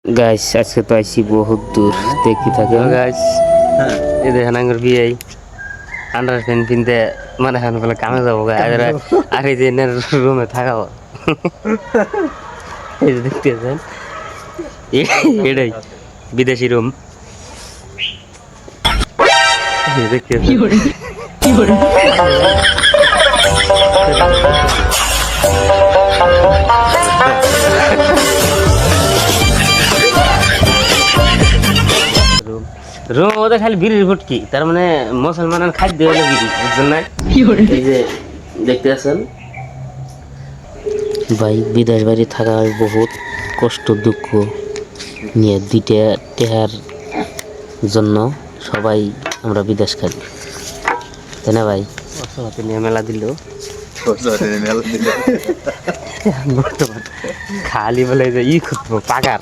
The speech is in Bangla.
গাইস আজকে তো আইসি বহুত দূর দেখি থাকে গাইস এই দেখেন আঙ্গুর বিয়ে আন্ডার ফ্যান পিনতে মানে এখন বলে কামে যাবো আর এই যে রুমে থাকাবো এই যে দেখতেছেন এটাই বিদেশি রুম দেখতেছেন রুম ওদের খালি বিড়ির ফুটকি তার মানে মুসলমানের খাদ্য হলো বিড়ি বুঝছেন না এই যে দেখতে আছেন ভাই বিদেশ বাড়ি থাকা বহুত কষ্ট দুঃখ নিয়ে দুইটা টেহার জন্য সবাই আমরা বিদেশ খাই তাই না ভাই অর্থপাতি নিয়ে মেলা দিল বর্তমান খালি বলে যে ই খুঁজবো পাকার